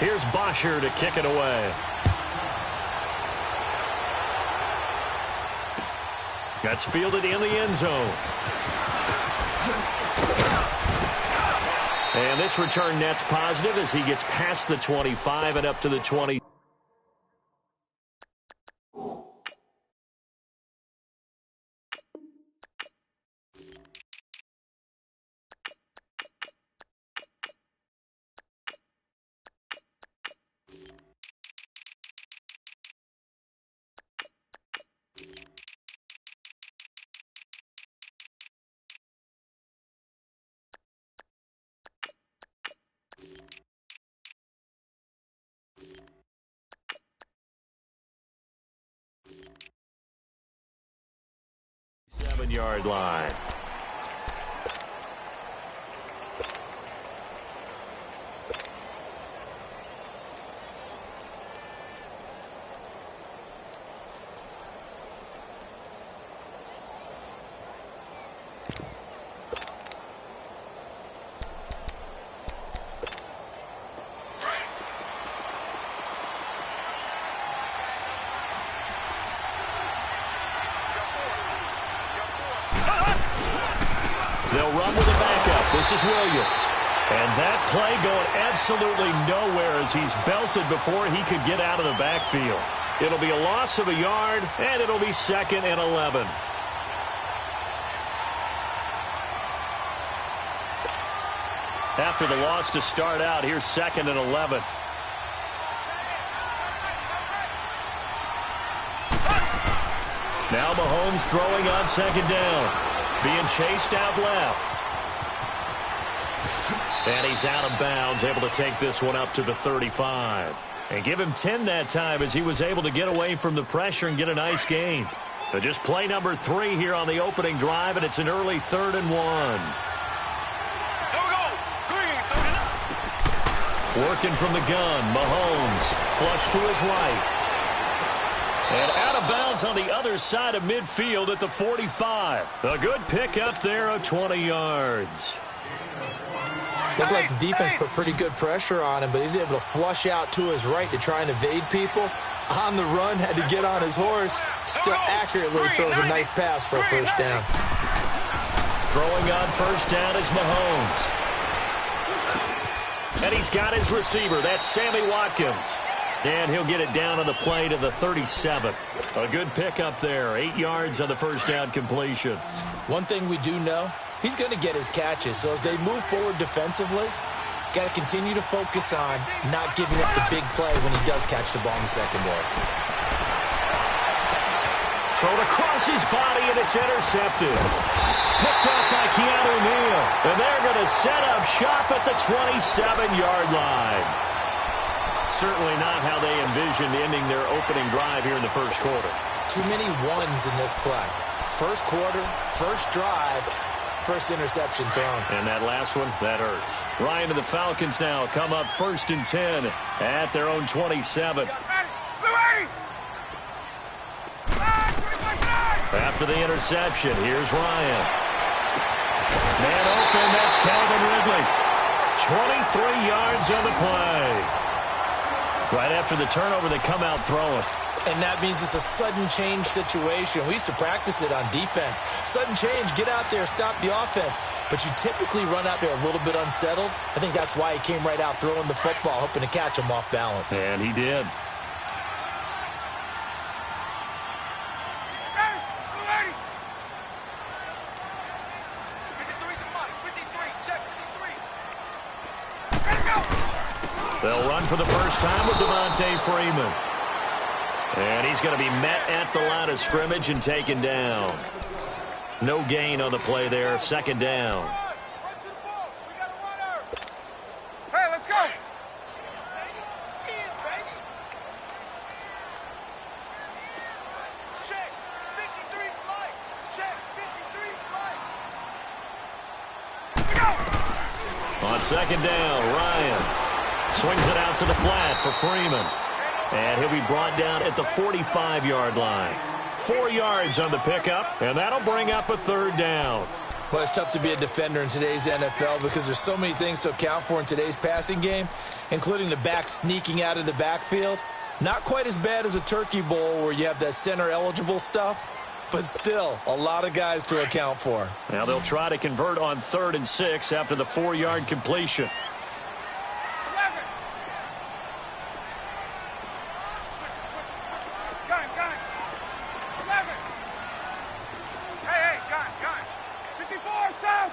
Here's Bosher to kick it away. That's fielded in the end zone. And this return net's positive as he gets past the 25 and up to the 20. Yard line. They'll run with a backup. This is Williams. And that play going absolutely nowhere as he's belted before he could get out of the backfield. It'll be a loss of a yard, and it'll be 2nd and 11. After the loss to start out, here's 2nd and 11. Now Mahomes throwing on 2nd down. Being chased out left. And he's out of bounds, able to take this one up to the 35. And give him 10 that time as he was able to get away from the pressure and get a nice gain. So just play number 3 here on the opening drive, and it's an early 3rd and 1. Working from the gun, Mahomes. Flush to his right. And out of bounds on the other side of midfield at the 45. A good pickup there of 20 yards. Looked like the defense put pretty good pressure on him, but he's able to flush out to his right to try and evade people. On the run, had to get on his horse. Still accurately throws a nice pass for a first down. Throwing on first down is Mahomes. And he's got his receiver. That's Sammy Watkins. And he'll get it down on the play to the 37. A good pickup there. 8 yards on the first down completion. One thing we do know, he's going to get his catches. So as they move forward defensively, got to continue to focus on not giving up the big play when he does catch the ball in the secondary. Thrown across his body, and it's intercepted. Picked off by Keanu Neal. And they're going to set up shop at the 27-yard line. Certainly not how they envisioned ending their opening drive here in the first quarter. Too many ones in this play. First quarter, first drive, first interception thrown. And that last one, that hurts. Ryan and the Falcons now come up 1st and 10 at their own 27. After the interception, here's Ryan. Man open, that's Calvin Ridley. 23 yards on the play. Right after the turnover, they come out throwing. And that means it's a sudden change situation. We used to practice it on defense. Sudden change, get out there, stop the offense. But you typically run out there a little bit unsettled. I think that's why he came right out throwing the football, hoping to catch him off balance. And he did. They'll run for the first time with Devontae Freeman. And he's going to be met at the line of scrimmage and taken down. No gain on the play there. 2nd down. Hey, let's go. Check. 53 flight. Check. 53 flight. On 2nd down, Ryan swings it out to the flat for Freeman. And he'll be brought down at the 45-yard line. 4 yards on the pickup, and that'll bring up a 3rd down. Well, it's tough to be a defender in today's NFL because there's so many things to account for in today's passing game, including the back sneaking out of the backfield. Not quite as bad as a turkey bowl where you have that center-eligible stuff, but still a lot of guys to account for. Now they'll try to convert on 3rd and 6 after the 4-yard completion. 11. Gun. 11. Hey, gun. 54, south.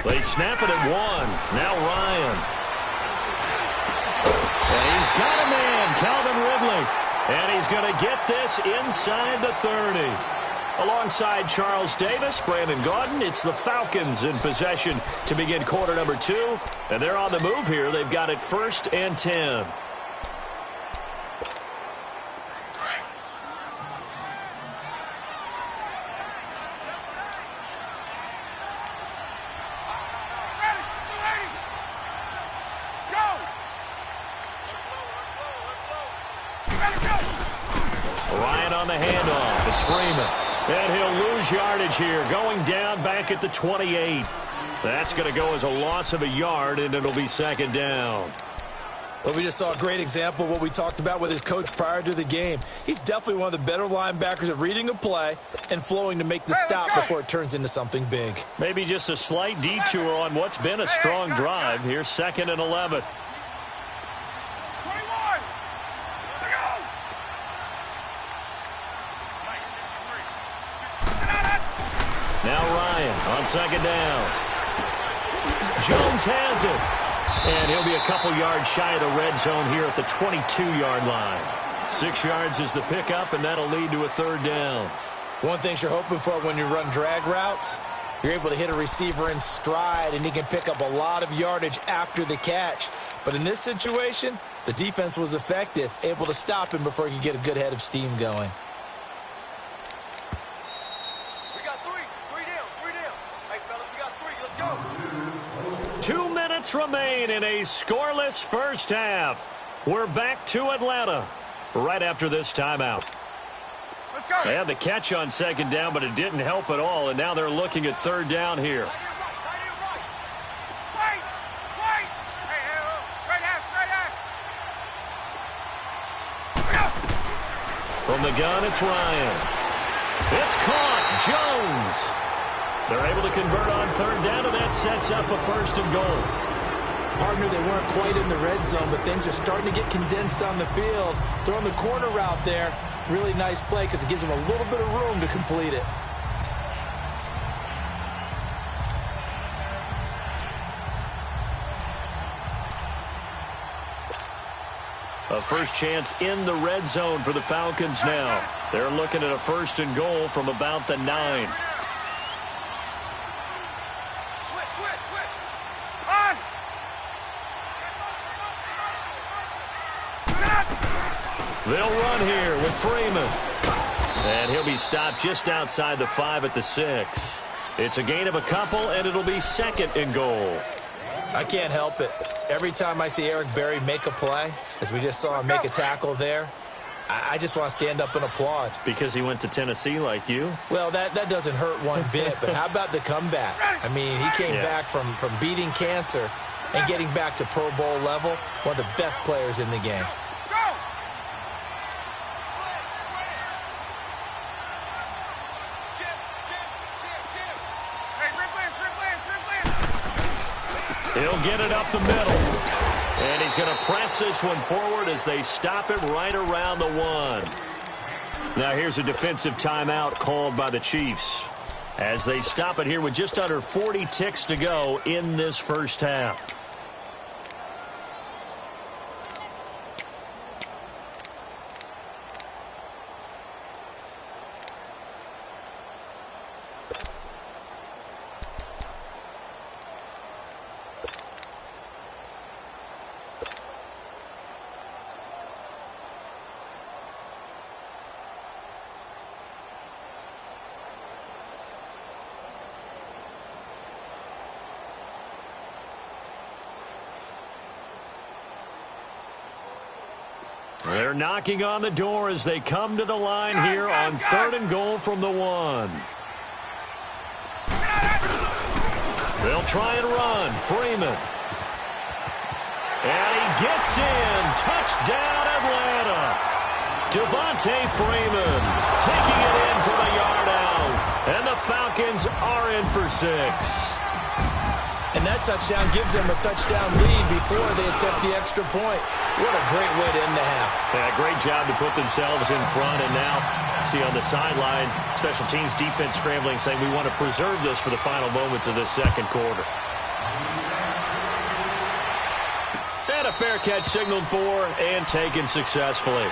They snap it at 1. Now Ryan. And he's got a man, Calvin Ridley. And he's going to get this inside the 30. Alongside Charles Davis, Brandon Gaudin, it's the Falcons in possession to begin quarter number 2. And they're on the move here. They've got it 1st and 10. Ryan on the handoff. It's Freeman. And he'll lose yardage here. Going down back at the 28. That's going to go as a loss of a yard, and it'll be 2nd down. Well, we just saw a great example of what we talked about with his coach prior to the game. He's definitely one of the better linebackers at reading a play and flowing to make the stop before it turns into something big. Maybe just a slight detour on what's been a strong drive. Here's 2nd and 11. 21. Now Ryan on 2nd down. Jones has it. And he'll be a couple yards shy of the red zone here at the 22-yard line. 6 yards is the pickup, and that'll lead to a 3rd down. One thing you're hoping for when you run drag routes, you're able to hit a receiver in stride, and he can pick up a lot of yardage after the catch. But in this situation, the defense was effective, able to stop him before he could get a good head of steam going. We got 3 down. Hey, fellas, we got 3. Let's go. 2 minutes remain in a scoreless first half. We're back to Atlanta right after this timeout. Let's go. They had the catch on 2nd down, but it didn't help at all, and now they're looking at 3rd down here. Right. Hey, right half. From the gun, it's Ryan. It's caught. Jones. They're able to convert on 3rd down, and that sets up a 1st and goal. Partner, they weren't quite in the red zone, but things are starting to get condensed on the field. Throwing the corner route there, really nice play because it gives them a little bit of room to complete it. A first chance in the red zone for the Falcons now. They're looking at a 1st and goal from about the 9. Switch. On. They'll run here with Freeman. And he'll be stopped just outside the 5 at the 6. It's a gain of a couple, and it'll be 2nd and goal. I can't help it. Every time I see Eric Berry make a play, as we just saw him make a tackle there, I just want to stand up and applaud. Because he went to Tennessee like you? Well, that doesn't hurt one bit, but how about the comeback? I mean, he came back from beating cancer and getting back to Pro Bowl level, one of the best players in the game. Go. Jim. Hey, rip Lance. He'll get it up the middle. And he's going to press this one forward as they stop it right around the 1. Now here's a defensive timeout called by the Chiefs as they stop it here with just under 40 ticks to go in this first half. They're knocking on the door as they come to the line here on 3rd and goal from the 1. They'll try and run. Freeman. And he gets in. Touchdown, Atlanta. Devontae Freeman taking it in from a yard out. And the Falcons are in for 6. And that touchdown gives them a touchdown lead before they attempt the extra point. What a great way to end the half. Yeah, great job to put themselves in front. And now, see on the sideline, special teams defense scrambling, saying we want to preserve this for the final moments of this second quarter. And a fair catch signaled for and taken successfully.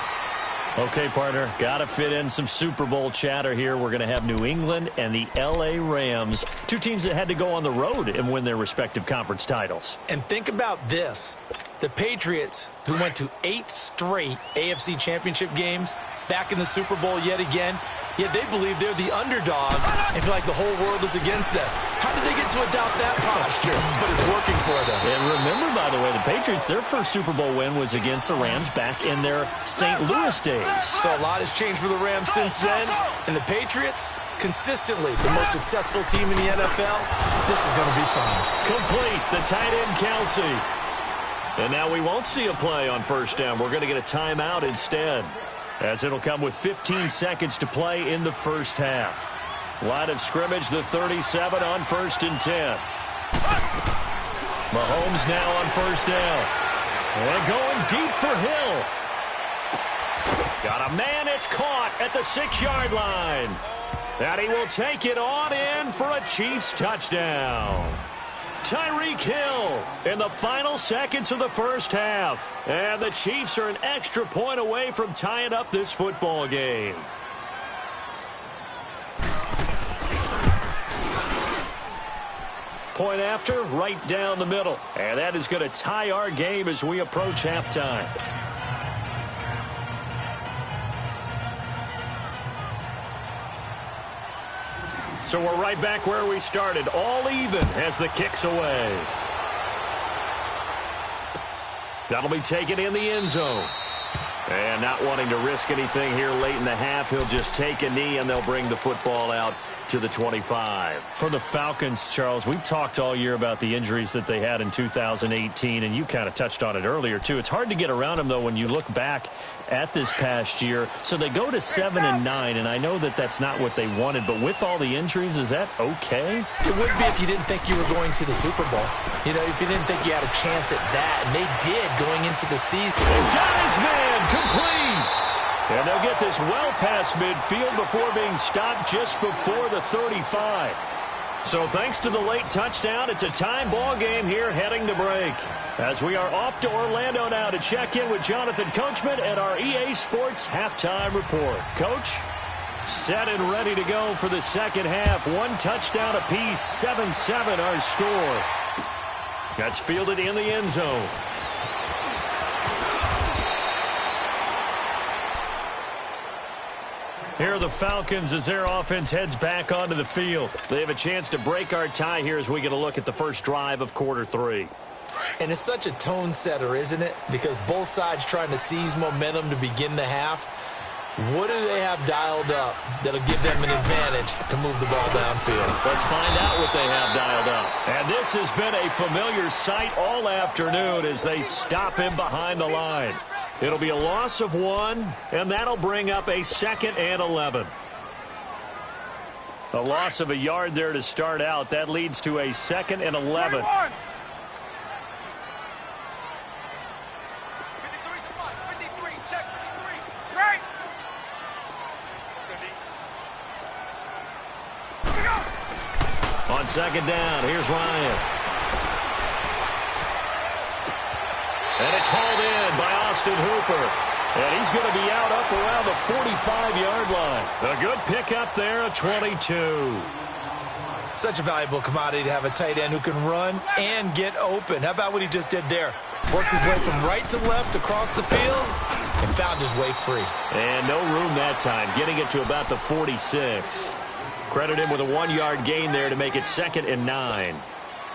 Okay, partner, got to fit in some Super Bowl chatter here. We're going to have New England and the L.A. Rams, two teams that had to go on the road and win their respective conference titles. And think about this. The Patriots, who went to 8 straight AFC championship games, back in the Super Bowl yet again, yet they believe they're the underdogs and feel like the whole world is against them. How did they get to adopt that posture? But it's working for them. And remember, by the way, the Patriots, their first Super Bowl win was against the Rams back in their St. Louis days. So a lot has changed for the Rams since then. And the Patriots, consistently the most successful team in the NFL. This is going to be fun. Complete, the tight end Kelsey. And now we won't see a play on first down. We're going to get a timeout instead, as it'll come with 15 seconds to play in the first half. Line of scrimmage, the 37 on 1st and 10. Mahomes now on first down. And going deep for Hill. Got a man, it's caught at the 6-yard line. And he will take it on in for a Chiefs touchdown. Tyreek Hill in the final seconds of the first half. And the Chiefs are an extra point away from tying up this football game. Point after, right down the middle. And that is going to tie our game as we approach halftime. So we're right back where we started, all even as the kick's away. That'll be taken in the end zone. And not wanting to risk anything here late in the half, he'll just take a knee and they'll bring the football out to the 25. For the Falcons, Charles, we've talked all year about the injuries that they had in 2018, and you kind of touched on it earlier, too. It's hard to get around them, though, when you look back at this past year. So they go to 7-9, and I know that that's not what they wanted, but with all the injuries, is that okay? It would be if you didn't think you were going to the Super Bowl. You know, if you didn't think you had a chance at that, and they did going into the season. They've got his man complete. And they'll get this well past midfield before being stopped just before the 35. So thanks to the late touchdown, it's a tie ball game here heading to break. As we are off to Orlando now to check in with Jonathan Coachman at our EA Sports Halftime Report. Coach, set and ready to go for the second half. One touchdown apiece, 7-7 our score. That's fielded in the end zone. Here are the Falcons as their offense heads back onto the field. They have a chance to break our tie here as we get a look at the first drive of quarter 3. And it's such a tone setter, isn't it? Because both sides trying to seize momentum to begin the half. What do they have dialed up that'll give them an advantage to move the ball downfield? Let's find out what they have dialed up. And this has been a familiar sight all afternoon as they stop him behind the line. It'll be a loss of 1, and that'll bring up a 2nd and 11. A loss of a yard there to start out. That leads to a 2nd and 11. 53, check 53. Right. On 2nd down, here's Ryan. And it's hauled in by Austin Hooper. And he's going to be out up around the 45-yard line. A good pickup there, a 22. Such a valuable commodity to have a tight end who can run and get open. How about what he just did there? Worked his way from right to left across the field and found his way free. And no room that time, getting it to about the 46. Credit him with a 1-yard gain there to make it 2nd and 9.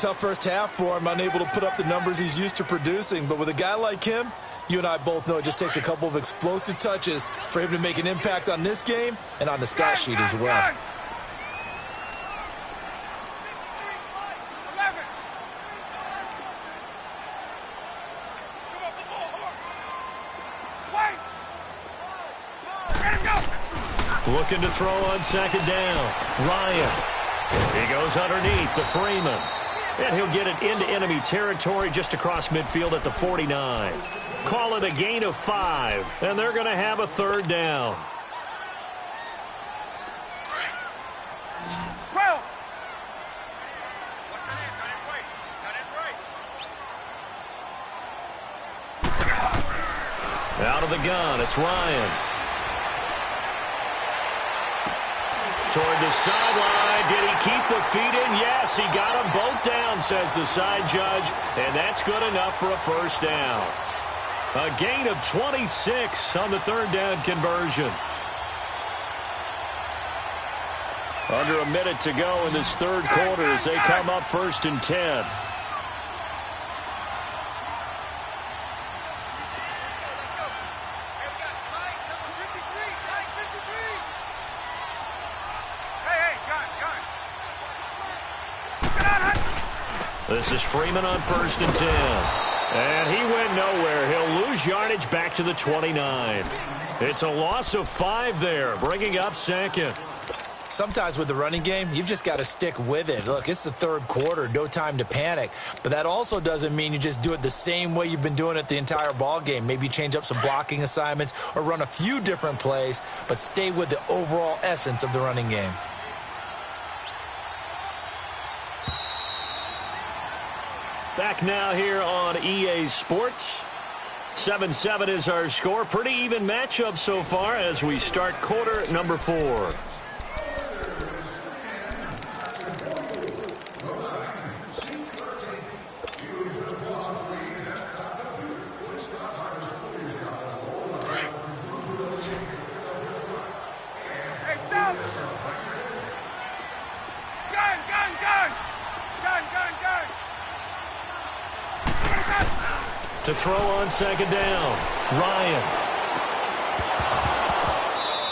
tough first half for him, unable to put up the numbers he's used to producing. But with a guy like him, you and I both know it just takes a couple of explosive touches for him to make an impact on this game and on the stat sheet as well. Looking to throw on second down. Ryan. He goes underneath to Freeman. And he'll get it into enemy territory just across midfield at the 49. Call it a gain of 5. And they're going to have a third down. Out of the gun, it's Ryan. Toward the sideline. Did he keep the feet in? Yes, he got them both down, says the side judge. And that's good enough for a first down. A gain of 26 on the third down conversion. Under a minute to go in this third quarter as they come up 1st and 10. This is Freeman on 1st and 10. And he went nowhere. He'll lose yardage back to the 29. It's a loss of 5 there, bringing up second. Sometimes with the running game, you've just got to stick with it. Look, it's the third quarter, no time to panic. But that also doesn't mean you just do it the same way you've been doing it the entire ball game. Maybe change up some blocking assignments or run a few different plays, but stay with the overall essence of the running game. Back now here on EA Sports. 7-7 is our score. Pretty even matchup so far as we start quarter number 4. To throw on second down, Ryan.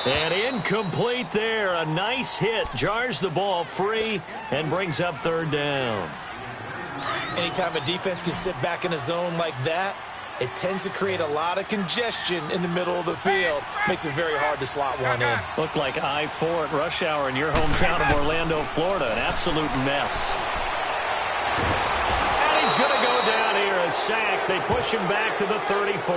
And incomplete there. A nice hit. Jars the ball free and brings up third down. Anytime a defense can sit back in a zone like that, it tends to create a lot of congestion in the middle of the field. Makes it very hard to slot one in. Looked like I-4 at rush hour in your hometown of Orlando, Florida. An absolute mess. And he's going to go down here. A sack. They push him back to the 34.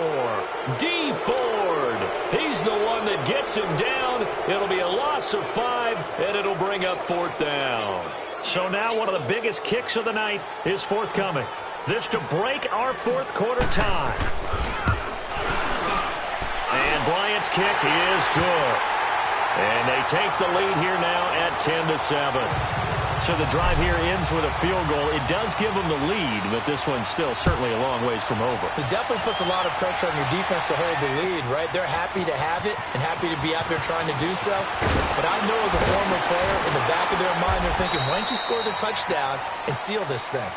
D. Ford. He's the one that gets him down. It'll be a loss of 5, and it'll bring up 4th down. So now one of the biggest kicks of the night is forthcoming. This to break our 4th quarter tie. And Bryant's kick is good. And they take the lead here now at 10-7. So the drive here ends with a field goal. It does give them the lead, but this one's still certainly a long ways from over. It definitely puts a lot of pressure on your defense to hold the lead, right? They're happy to have it and happy to be out there trying to do so. But I know as a former player, in the back of their mind, they're thinking, why don't you score the touchdown and seal this thing?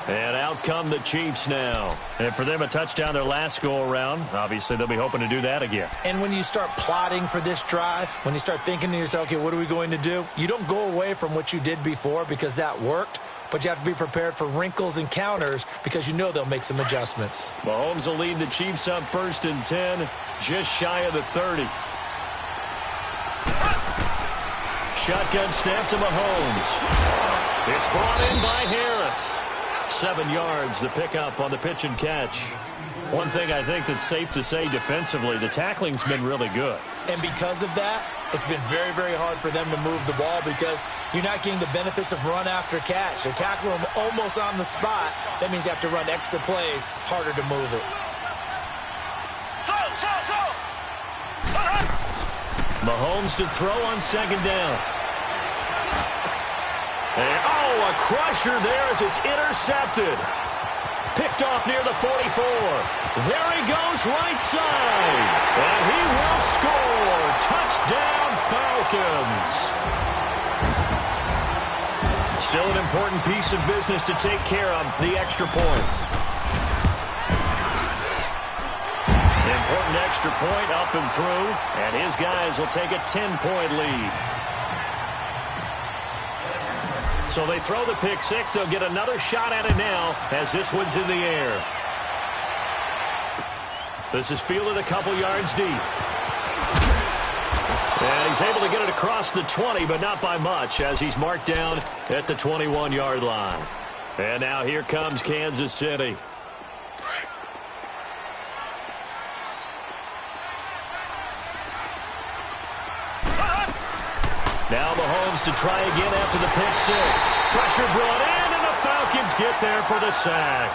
And out come the Chiefs now. And for them, a touchdown their last go-around. Obviously, they'll be hoping to do that again. And when you start plotting for this drive, when you start thinking to yourself, okay, what are we going to do? You don't go away from what you did before because that worked, but you have to be prepared for wrinkles and counters because you know they'll make some adjustments. Mahomes will lead the Chiefs up 1st and 10, just shy of the 30. Shotgun snap to Mahomes. It's brought in by Harris. 7 yards, the pickup on the pitch and catch. One thing I think that's safe to say defensively, the tackling's been really good. And because of that, it's been very, very hard for them to move the ball because you're not getting the benefits of run after catch. They're tackling them almost on the spot. That means you have to run extra plays, harder to move it. Mahomes to throw on second down. And, a crusher there as it's intercepted. Picked off near the 44. There he goes right side. And he will score. Touchdown, Falcons. Still an important piece of business to take care of, the extra point. Important extra point up and through, and his guys will take a 10-point lead. So they throw the pick six. They'll get another shot at it now as this one's in the air. This is fielded a couple yards deep. And he's able to get it across the 20, but not by much, as he's marked down at the 21-yard line. And now here comes Kansas City. Now Mahomes to try again after the pick six. Pressure brought in, and the Falcons get there for the sack.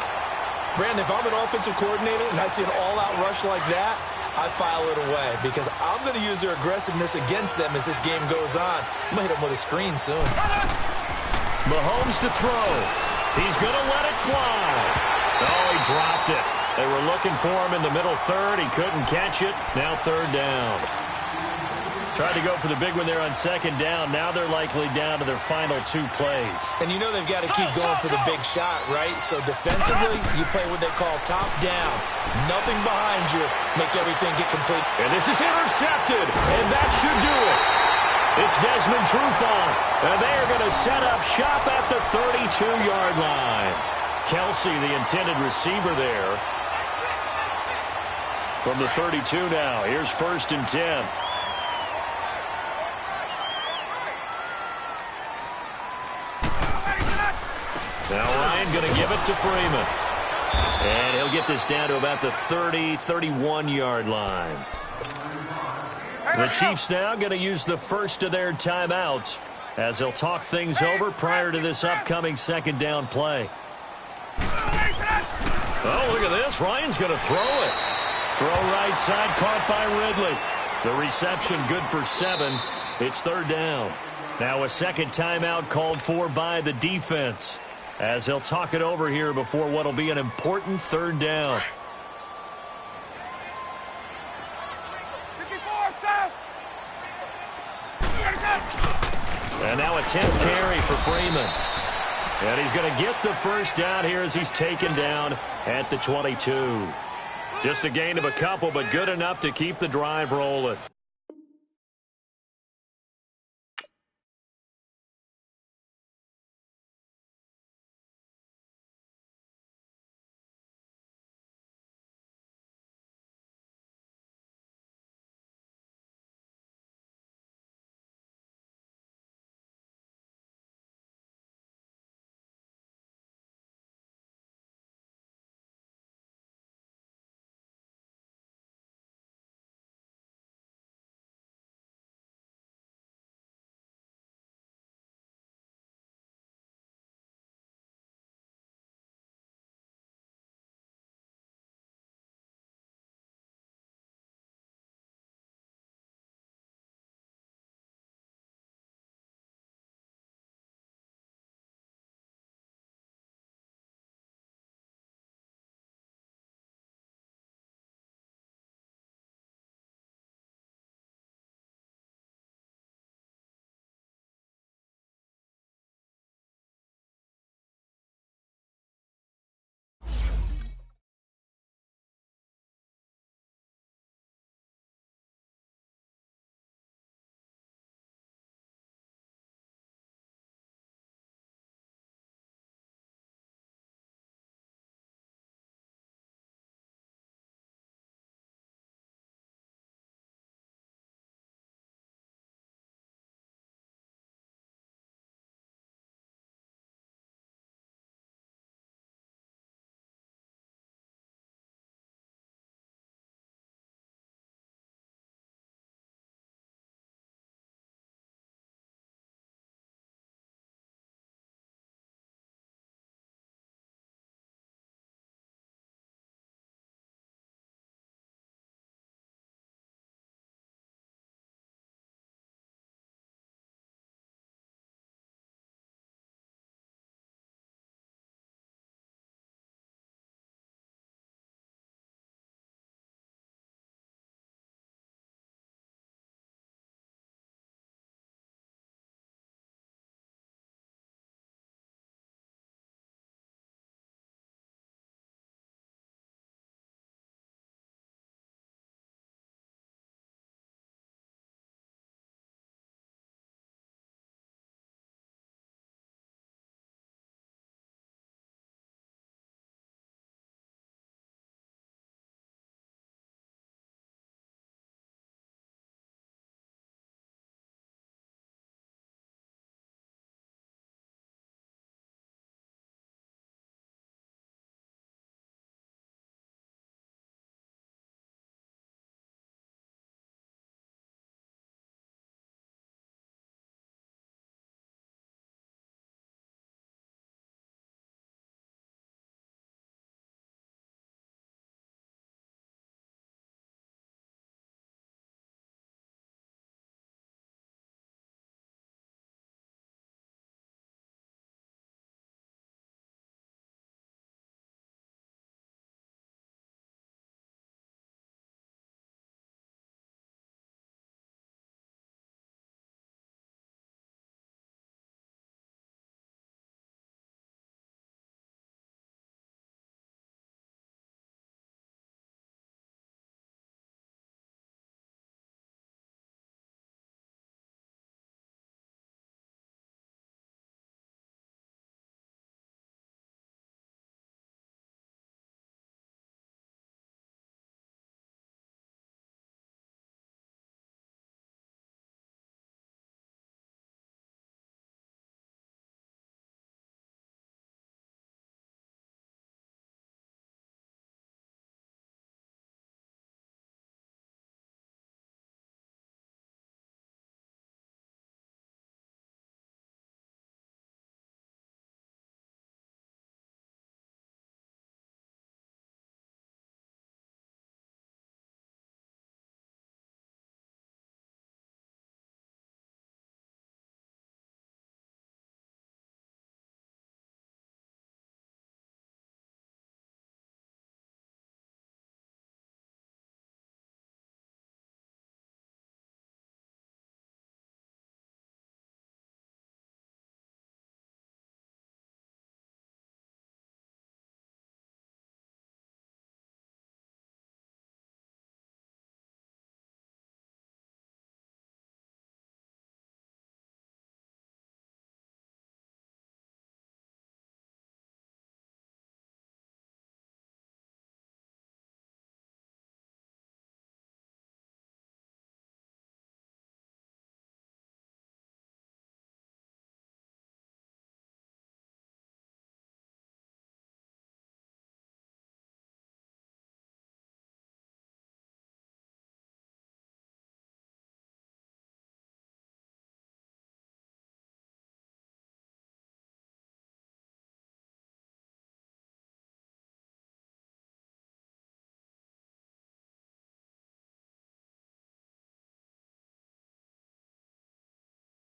Brandon, if I'm an offensive coordinator and I see an all-out rush like that, I file it away because I'm going to use their aggressiveness against them as this game goes on. I'm going to hit them with a screen soon. Mahomes to throw. He's going to let it fly. Oh, he dropped it. They were looking for him in the middle third. He couldn't catch it. Now third down. Tried to go for the big one there on second down. Now they're likely down to their final two plays. And you know they've got to keep going for the big shot, right? So defensively, you play what they call top down. Nothing behind you. Make everything get complete. And this is intercepted, and that should do it. It's Desmond Trufant, and they are going to set up shop at the 32-yard line. Kelsey, the intended receiver there. From the 32 now, here's 1st and 10. Now Ryan going to give it to Freeman. And he'll get this down to about the 30, 31-yard line. The Chiefs now going to use the first of their timeouts as they'll talk things over prior to this upcoming second down play. Oh, look at this. Ryan's going to throw it. Throw right side, caught by Ridley. The reception good for 7. It's third down. Now a second timeout called for by the defense, as they'll talk it over here before what will be an important third down. And now a 10th carry for Freeman. And he's going to get the first down here as he's taken down at the 22. Just a gain of a couple, but good enough to keep the drive rolling.